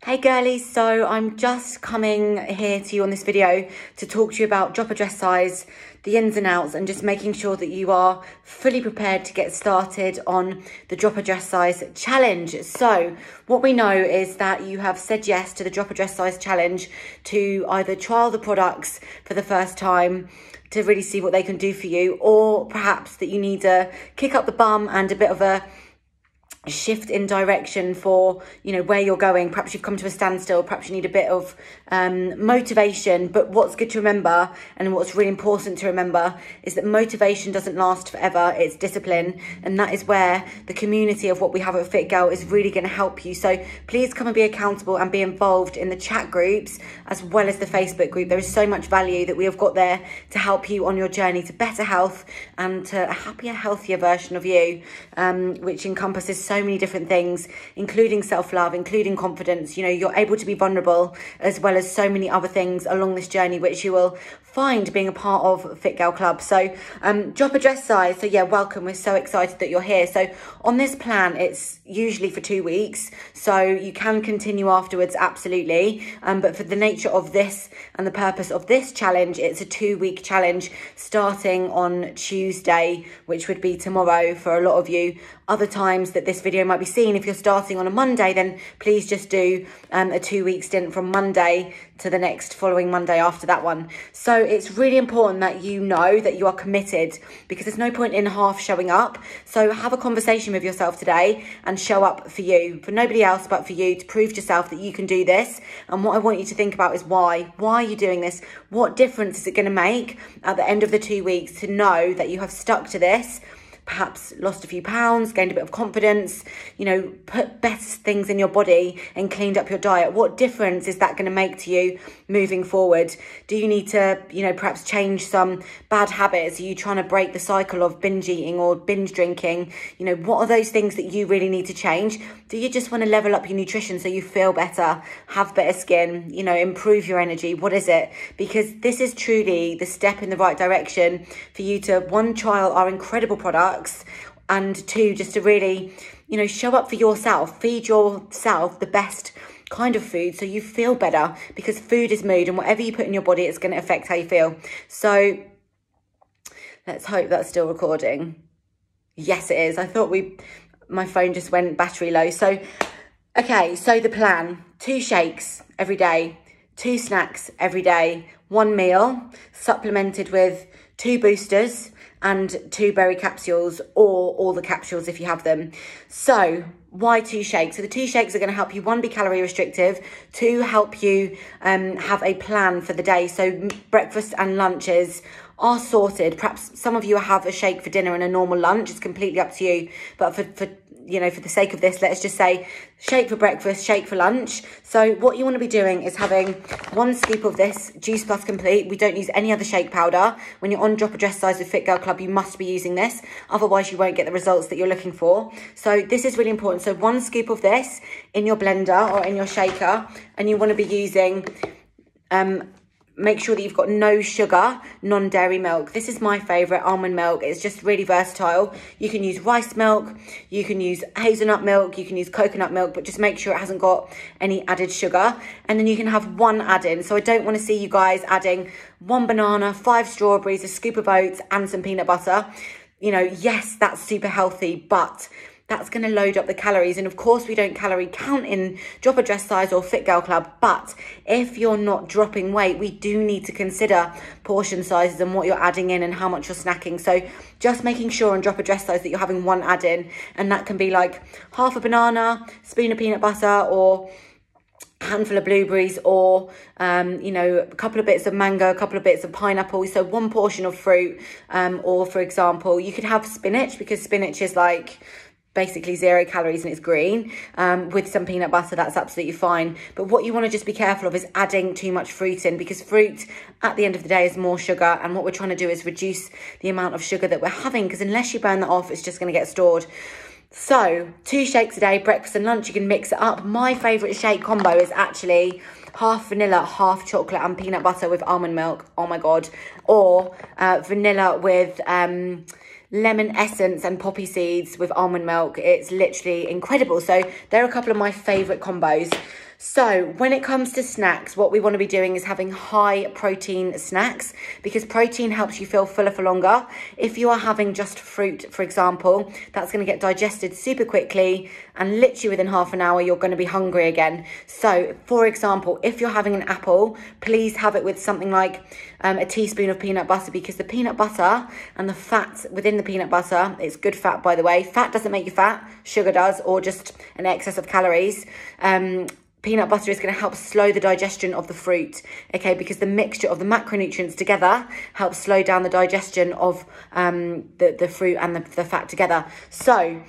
Hey girlies, so I'm just coming here to you on this video to talk to you about dropper dress size, the ins and outs, and just making sure that you are fully prepared to get started on the dropper dress size challenge. So what we know is that you have said yes to the dropper dress size challenge to either trial the products for the first time to really see what they can do for you, or perhaps that you need a kick up the bum and a bit of a shift in direction for, you know, where you're going. Perhaps you've come to a standstill, perhaps you need a bit of motivation. But what's good to remember, and what's really important to remember, is that motivation doesn't last forever. It's discipline, and that is where the community of what we have at Fit Girl is really going to help you. So please come and be accountable and be involved in the chat groups as well as the Facebook group. There is so much value that we have got there to help you on your journey to better health and to a happier, healthier version of you, which encompasses so many different things, including self-love, including confidence. You know, you're able to be vulnerable, as well as so many other things along this journey, which you will find being a part of Fit Girl Club. So dropper dress size. So yeah, welcome. We're so excited that you're here. So on this plan, it's usually for 2 weeks, so you can continue afterwards, absolutely. But for the nature of this and the purpose of this challenge, it's a 2-week challenge starting on Tuesday, which would be tomorrow for a lot of you. Other times that this video might be seen, if you're starting on a Monday, then please just do a 2-week stint from Monday to the next following Monday after that one. So it's really important that you know that you are committed, because there's no point in half showing up. So have a conversation with yourself today and show up for you, for nobody else but for you, to prove to yourself that you can do this. And what I want you to think about is why are you doing this? What difference is it going to make at the end of the 2 weeks to know that you have stuck to this? Perhaps lost a few pounds, gained a bit of confidence, you know, put best things in your body and cleaned up your diet. What difference is that going to make to you moving forward? Do you need to, you know, perhaps change some bad habits? Are you trying to break the cycle of binge eating or binge drinking? You know, what are those things that you really need to change? Do you just want to level up your nutrition so you feel better, have better skin, you know, improve your energy? What is it? Because this is truly the step in the right direction for you to, one, trial our incredible products, and two, just to really, you know, show up for yourself, feed yourself the best kind of food so you feel better, because food is mood, and whatever you put in your body, it's going to affect how you feel. So let's hope that's still recording. Yes, it is. I thought my phone just went battery low. So, okay, so the plan: 2 shakes every day, 2 snacks every day, 1 meal supplemented with 2 boosters and 2 berry capsules, or all the capsules if you have them. So why 2 shakes? So the 2 shakes are going to help you, 1, be calorie restrictive, 2, help you have a plan for the day. So breakfast and lunches are sorted. Perhaps some of you have a shake for dinner and a normal lunch. It's completely up to you. But for you know, for the sake of this, let's just say shake for breakfast, shake for lunch. So what you want to be doing is having 1 scoop of this Juice Plus Complete. We don't use any other shake powder. When you're on dropper dress size with Fit Girl Club, you must be using this. Otherwise, you won't get the results that you're looking for. So this is really important. So 1 scoop of this in your blender or in your shaker, and you want to be using make sure that you've got no sugar, non-dairy milk. This is my favourite, almond milk. It's just really versatile. You can use rice milk, you can use hazelnut milk, you can use coconut milk, but just make sure it hasn't got any added sugar. And then you can have 1 add-in. So I don't want to see you guys adding 1 banana, 5 strawberries, a scoop of oats, and some peanut butter. You know, yes, that's super healthy, but that's going to load up the calories. And of course, we don't calorie count in dropper dress size or Fit Girl Club. But if you're not dropping weight, we do need to consider portion sizes and what you're adding in and how much you're snacking. So just making sure on dropper dress size that you're having 1 add-in. And that can be like half a banana, spoon of peanut butter, or handful of blueberries, or you know, a couple of bits of mango, a couple of bits of pineapple. So 1 portion of fruit, or for example, you could have spinach, because spinach is like basically 0 calories and it's green, with some peanut butter. That's absolutely fine. But what you want to just be careful of is adding too much fruit in, because fruit at the end of the day is more sugar, and what we're trying to do is reduce the amount of sugar that we're having, because unless you burn that off, it's just going to get stored. So 2 shakes a day, breakfast and lunch. You can mix it up. My favourite shake combo is actually half vanilla, half chocolate and peanut butter with almond milk. Oh my God. Or vanilla with lemon essence and poppy seeds with almond milk. It's literally incredible. So there are a couple of my favourite combos. So when it comes to snacks, what we want to be doing is having high protein snacks, because protein helps you feel fuller for longer. If you are having just fruit, for example, that's going to get digested super quickly, and literally within half an hour, you're going to be hungry again. So for example, if you're having an apple, please have it with something like a teaspoon of peanut butter, because the peanut butter and the fat within the peanut butter, it's good fat, by the way. Fat doesn't make you fat, sugar does, or just an excess of calories. Peanut butter is going to help slow the digestion of the fruit, okay, because the mixture of the macronutrients together helps slow down the digestion of the fruit and the fat together. So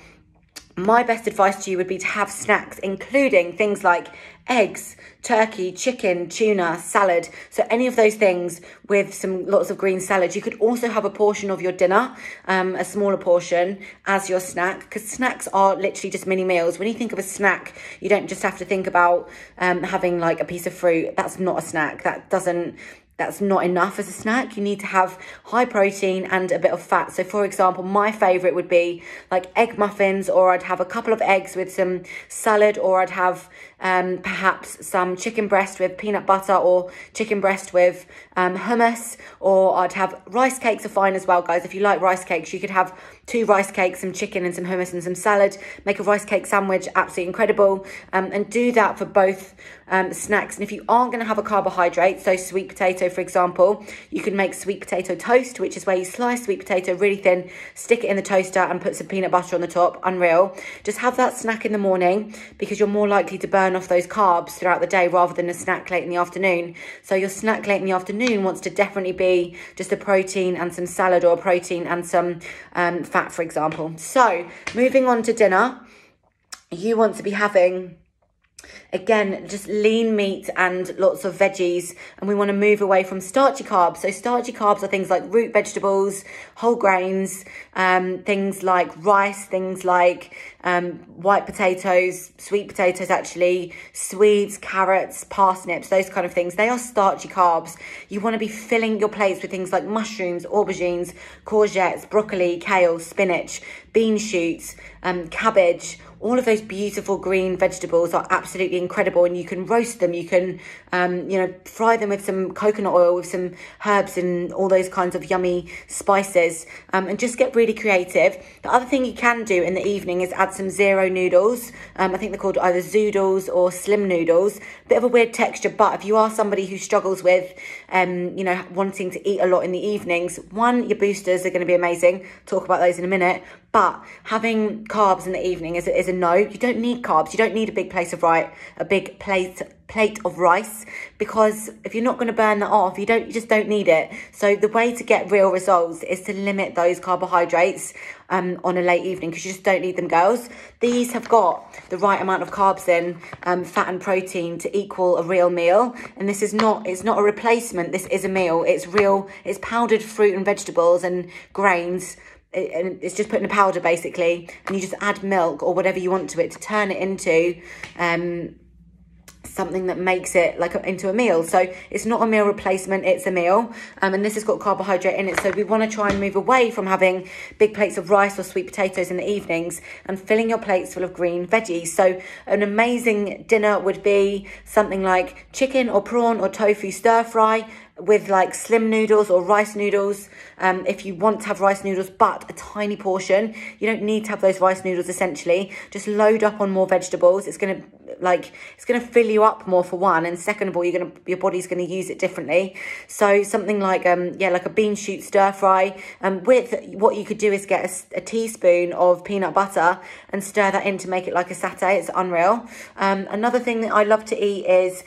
my best advice to you would be to have snacks, including things like eggs, turkey, chicken, tuna, salad. So any of those things with lots of green salad. You could also have a portion of your dinner, a smaller portion, as your snack, because snacks are literally just mini meals. When you think of a snack, you don't just have to think about having like a piece of fruit. That's not a snack. That's not enough as a snack. You need to have high protein and a bit of fat. So for example, my favorite would be like egg muffins, or I'd have a couple of eggs with some salad, or I'd have perhaps some chicken breast with peanut butter, or chicken breast with hummus, or I'd have rice cakes are fine as well, guys. If you like rice cakes, you could have 2 rice cakes, some chicken and some hummus and some salad. Make a rice cake sandwich, absolutely incredible. And do that for both snacks. And if you aren't going to have a carbohydrate, so sweet potato, for example, you can make sweet potato toast, which is where you slice sweet potato really thin, stick it in the toaster and put some peanut butter on the top. Unreal. Just have that snack in the morning, because you're more likely to burn off those carbs throughout the day rather than a snack late in the afternoon. So your snack late in the afternoon wants to definitely be just a protein and some salad, or a protein and some fat, for example. So moving on to dinner, you want to be having, again, just lean meat and lots of veggies, and we want to move away from starchy carbs. So starchy carbs are things like root vegetables, whole grains, things like rice, things like white potatoes, sweet potatoes actually, Swedes, carrots, parsnips, those kind of things. They are starchy carbs. You want to be filling your plates with things like mushrooms, aubergines, courgettes, broccoli, kale, spinach, bean shoots, cabbage. All of those beautiful green vegetables are absolutely incredible, and you can roast them. You can, fry them with some coconut oil, with some herbs and all those kinds of yummy spices, and just get really creative. The other thing you can do in the evening is add some zero noodles. I think they're called either zoodles or slim noodles. Bit of a weird texture, but if you are somebody who struggles with, wanting to eat a lot in the evenings, your boosters are going to be amazing. Talk about those in a minute. But having carbs in the evening is a no. You don't need carbs. You don't need a big plate of rice, because if you're not going to burn that off, you just don't need it. So the way to get real results is to limit those carbohydrates on a late evening, because you just don't need them, girls. These have got the right amount of carbs in, fat and protein, to equal a real meal. And it's not a replacement. This is a meal. It's real. It's powdered fruit and vegetables and grains. And it's just put in a powder basically, and you just add milk or whatever you want to it to turn it into something that makes it into a meal. So it's not a meal replacement, it's a meal, and this has got carbohydrate in it. So we want to try and move away from having big plates of rice or sweet potatoes in the evenings, and filling your plates full of green veggies. So an amazing dinner would be something like chicken or prawn or tofu stir fry with like slim noodles or rice noodles, if you want to have rice noodles, but a tiny portion. You don't need to have those rice noodles. essentially. Just load up on more vegetables. It's gonna fill you up more, for one, and second of all, your body's gonna use it differently. So something like like a bean shoot stir fry, with what you could do is get a teaspoon of peanut butter and stir that in to make it like a satay. It's unreal. Another thing that I love to eat is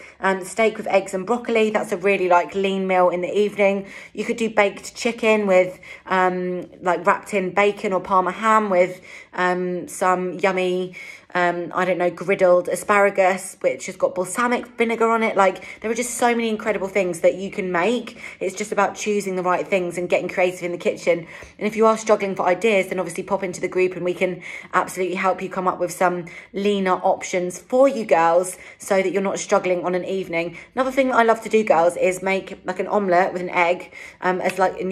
steak with eggs and broccoli. That's a really lean meal in the evening. You could do baked chicken with wrapped in bacon or Parma ham with some yummy griddled asparagus, which has got balsamic vinegar on it. There are just so many incredible things that you can make. It's just about choosing the right things and getting creative in the kitchen. And if you are struggling for ideas, then obviously pop into the group and we can absolutely help you come up with some leaner options for you girls, so that you're not struggling on an evening. Another thing that I love to do, girls, is make an omelette with an egg, and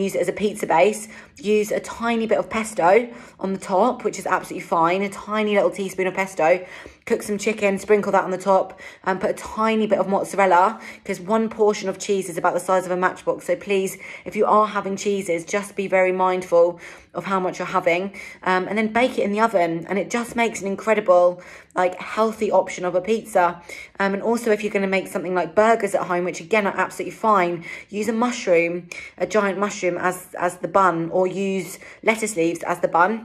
use it as a pizza base. Use a tiny bit of pesto on the top, which is absolutely fine. A tiny little teaspoon of pesto pesto, cook some chicken, sprinkle that on the top, and put a tiny bit of mozzarella, because one portion of cheese is about the size of a matchbox. So please, if you are having cheeses, just be very mindful of how much you're having, and then bake it in the oven, and it just makes an incredible, like, healthy option of a pizza. And also, if you're going to make something like burgers at home, which again are absolutely fine, use a mushroom, a giant mushroom as the bun, or use lettuce leaves as the bun.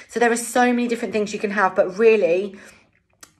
So there are so many different things you can have, but really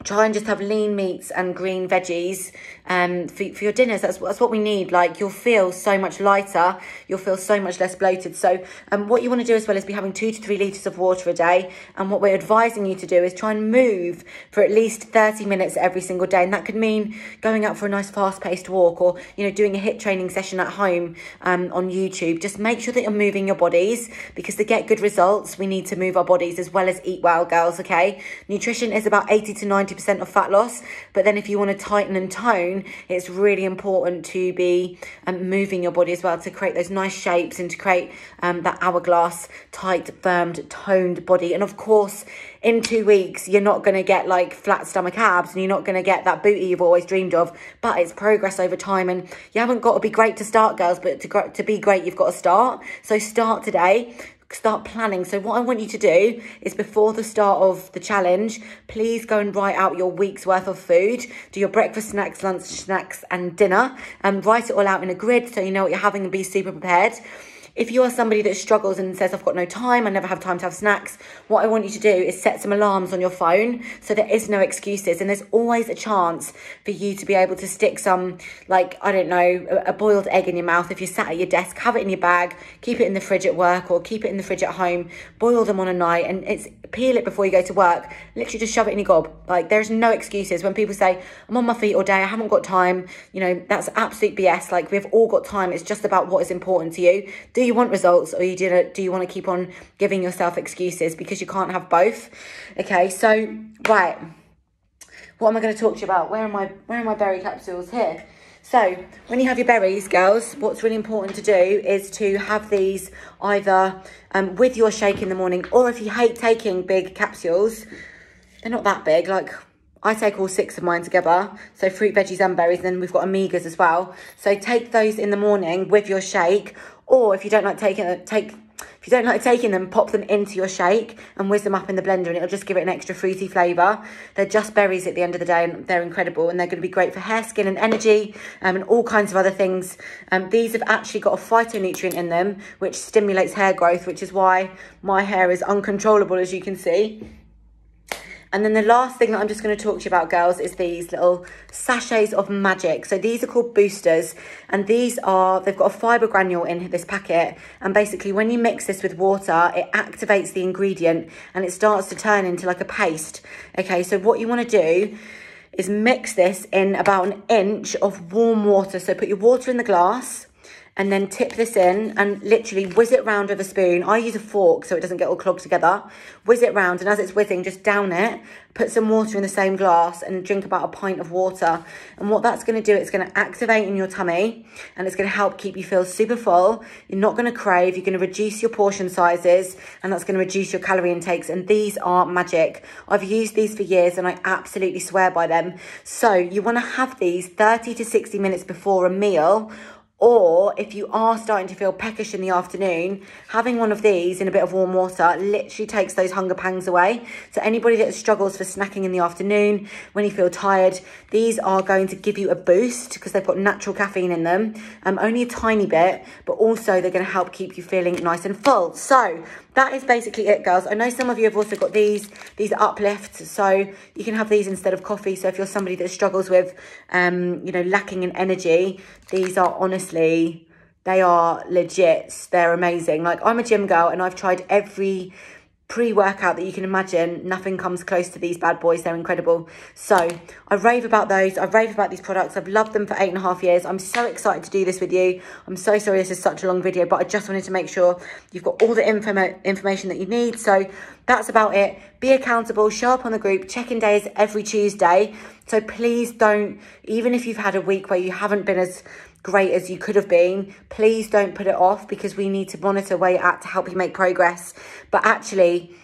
try and just have lean meats and green veggies for your dinners. That's what we need. Like, you'll feel so much lighter, you'll feel so much less bloated. So what you want to do as well is be having 2 to 3 litres of water a day, and what we're advising you to do is try and move for at least 30 minutes every single day. And that could mean going out for a nice fast-paced walk, or, you know, doing a HIIT training session at home on YouTube. Just make sure that you're moving your bodies, because to get good results we need to move our bodies as well as eat well, girls. Okay, nutrition is about 80 to 90% of fat loss, but then if you want to tighten and tone, it's really important to be moving your body as well, to create those nice shapes and to create that hourglass, tight, firmed, toned body. And of course, in 2 weeks you're not going to get like flat stomach abs, and you're not going to get that booty you've always dreamed of, but it's progress over time. And you haven't got to be great to start, girls, but to be great you've got to start. So start today. Start planning. So what I want you to do is, before the start of the challenge, please go and write out your week's worth of food. Do your breakfast, snacks, lunch, snacks and dinner, and write it all out in a grid so you know what you're having, and be super prepared. If you are somebody that struggles and says, I've got no time, I never have time to have snacks, what I want you to do is set some alarms on your phone, so there is no excuses. And there's always a chance for you to be able to stick some, like, I don't know, a boiled egg in your mouth. If you're sat at your desk, have it in your bag, keep it in the fridge at work, or keep it in the fridge at home, boil them on a night, and peel it before you go to work. Literally just shove it in your gob. Like, there's no excuses. When people say, I'm on my feet all day, I haven't got time, you know, that's absolute BS. Like, we've all got time. It's just about what is important to you. Do you want results, or do you want to keep on giving yourself excuses? Because you can't have both. Okay, so right, what am I going to talk to you about? Where are my berry capsules? Here. So when you have your berries, girls, what's really important to do is to have these either with your shake in the morning, or if you hate taking big capsules, they're not that big, like I take all 6 of mine together, so fruit, veggies and berries, and then we've got omegas as well. So take those in the morning with your shake, or if you don't like taking them, pop them into your shake and whiz them up in the blender, and it'll just give it an extra fruity flavour. They're just berries at the end of the day, and they're incredible, and they're going to be great for hair, skin and energy, and all kinds of other things. These have actually got a phytonutrient in them which stimulates hair growth, which is why my hair is uncontrollable, as you can see. And then the last thing that I'm just going to talk to you about, girls, is these little sachets of magic. So these are called boosters, and they've got a fibre granule in this packet. And basically when you mix this with water, it activates the ingredient and it starts to turn into like a paste. Okay, so what you want to do is mix this in about 1 inch of warm water. So put your water in the glass, and then tip this in and literally whiz it round with a spoon. I use a fork so it doesn't get all clogged together. Whiz it round, and as it's whizzing, just down it. Put some water in the same glass and drink about a pint of water. And what that's going to do, it's going to activate in your tummy, and it's going to help keep you feel super full. You're not going to crave. You're going to reduce your portion sizes, and that's going to reduce your calorie intakes. And these are magic. I've used these for years and I absolutely swear by them. So you want to have these 30 to 60 minutes before a meal. Or if you are starting to feel peckish in the afternoon, having one of these in a bit of warm water literally takes those hunger pangs away. So anybody that struggles for snacking in the afternoon, when you feel tired, these are going to give you a boost because they've got natural caffeine in them. Only a tiny bit, but also they're going to help keep you feeling nice and full. So that is basically it, girls. I know some of you have also got these uplifts, so you can have these instead of coffee. So if you're somebody that struggles with, you know, lacking in energy, these are honestly, they are legit. They're amazing. Like, I'm a gym girl and I've tried every pre-workout that you can imagine. Nothing comes close to these bad boys. They're incredible. So I rave about those. I rave about these products. I've loved them for 8.5 years. I'm so excited to do this with you. I'm so sorry this is such a long video, but I just wanted to make sure you've got all the information that you need. So that's about it. Be accountable, show up on the group. Check-in day is every Tuesday. So please don't, even if you've had a week where you haven't been as great as you could have been, please don't put it off, because we need to monitor where you're at to help you make progress. But actually,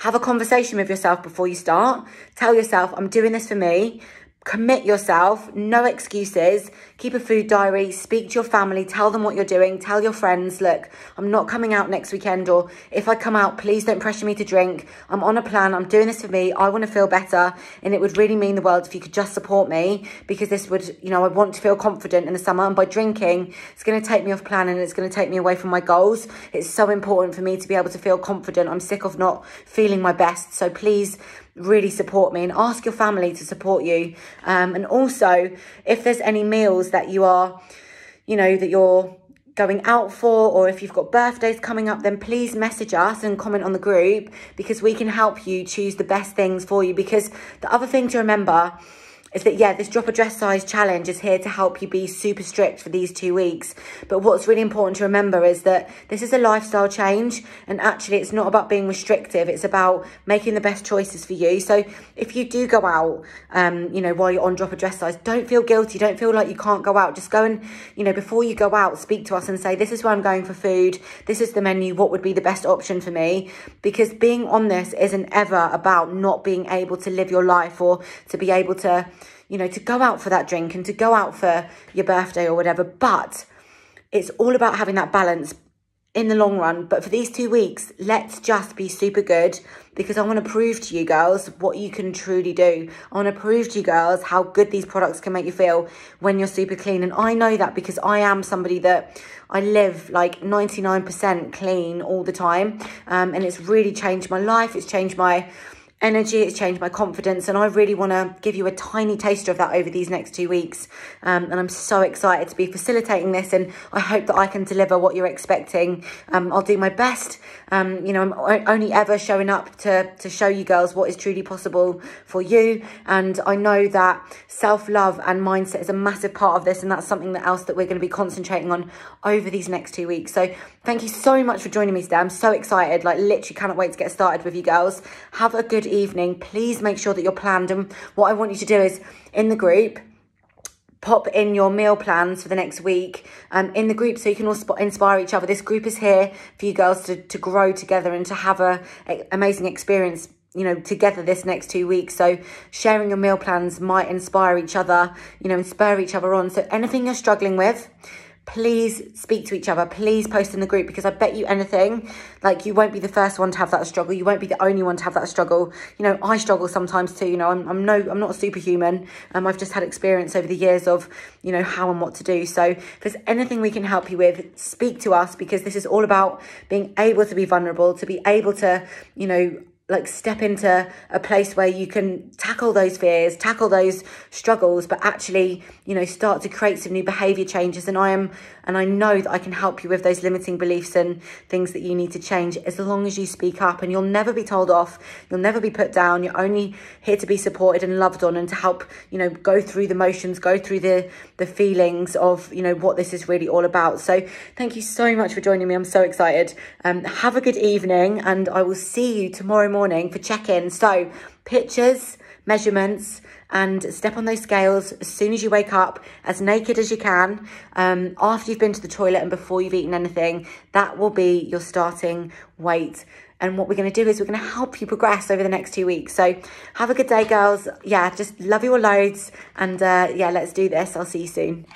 have a conversation with yourself before you start. Tell yourself, I'm doing this for me. Commit yourself, no excuses, keep a food diary, speak to your family, tell them what you're doing, tell your friends, look, I'm not coming out next weekend, or if I come out, please don't pressure me to drink. I'm on a plan, I'm doing this for me, I want to feel better, and it would really mean the world if you could just support me, because this would, you know, I want to feel confident in the summer, and by drinking, it's going to take me off plan and it's going to take me away from my goals. It's so important for me to be able to feel confident. I'm sick of not feeling my best, so please really support me, and ask your family to support you. And also, if there's any meals that you are, you know, that you're going out for, or if you've got birthdays coming up, then please message us and comment on the group, because we can help you choose the best things for you. Because the other thing to remember is that, yeah, this drop a dress size challenge is here to help you be super strict for these 2 weeks. But what's really important to remember is that this is a lifestyle change, and actually it's not about being restrictive. It's about making the best choices for you. So if you do go out, you know, while you're on drop a dress size, don't feel guilty. Don't feel like you can't go out. Just go and, you know, before you go out, speak to us and say, this is where I'm going for food. This is the menu. What would be the best option for me? Because being on this isn't ever about not being able to live your life, or to be able to, you know, to go out for that drink and to go out for your birthday or whatever. But it's all about having that balance in the long run. But for these 2 weeks, let's just be super good, because I want to prove to you girls what you can truly do. I want to prove to you girls how good these products can make you feel when you're super clean. And I know that because I am somebody that I live like 99% clean all the time. And it's really changed my life. It's changed my energy, it's changed my confidence, and I really want to give you a tiny taster of that over these next 2 weeks. And I'm so excited to be facilitating this, and I hope that I can deliver what you're expecting. I'll do my best. You know, I'm only ever showing up to show you girls what is truly possible for you. And I know that self-love and mindset is a massive part of this, and that's something else that we're going to be concentrating on over these next 2 weeks. So thank you so much for joining me today. I'm so excited, like literally cannot wait to get started with you girls. Have a good evening. Please make sure that you're planned, and what I want you to do is in the group, pop in your meal plans for the next week in the group, so you can all inspire each other. This group is here for you girls to grow together and to have a amazing experience, you know, together this next 2 weeks. So sharing your meal plans might inspire each other, you know, and spur each other on. So anything you're struggling with, please speak to each other. Please post in the group, because I bet you anything, like, you won't be the first one to have that struggle. You won't be the only one to have that struggle. You know, I struggle sometimes too. You know, I'm not a superhuman. I've just had experience over the years of, you know, how and what to do. So if there's anything we can help you with, speak to us, because this is all about being able to be vulnerable, to be able to, you know, like step into a place where you can tackle those fears, tackle those struggles, but actually, you know, start to create some new behavior changes. And I know that I can help you with those limiting beliefs and things that you need to change, as long as you speak up. And you'll never be told off. You'll never be put down. You're only here to be supported and loved on, and to help, you know, go through the motions, go through the feelings of, you know, what this is really all about. So thank you so much for joining me. I'm so excited. Have a good evening, and I will see you tomorrow morning for check-in. So pictures, measurements, and step on those scales as soon as you wake up, as naked as you can, after you've been to the toilet and before you've eaten anything. That will be your starting weight. And what we're going to do is we're going to help you progress over the next 2 weeks. So have a good day, girls. Yeah, just love you all loads. And yeah, let's do this. I'll see you soon.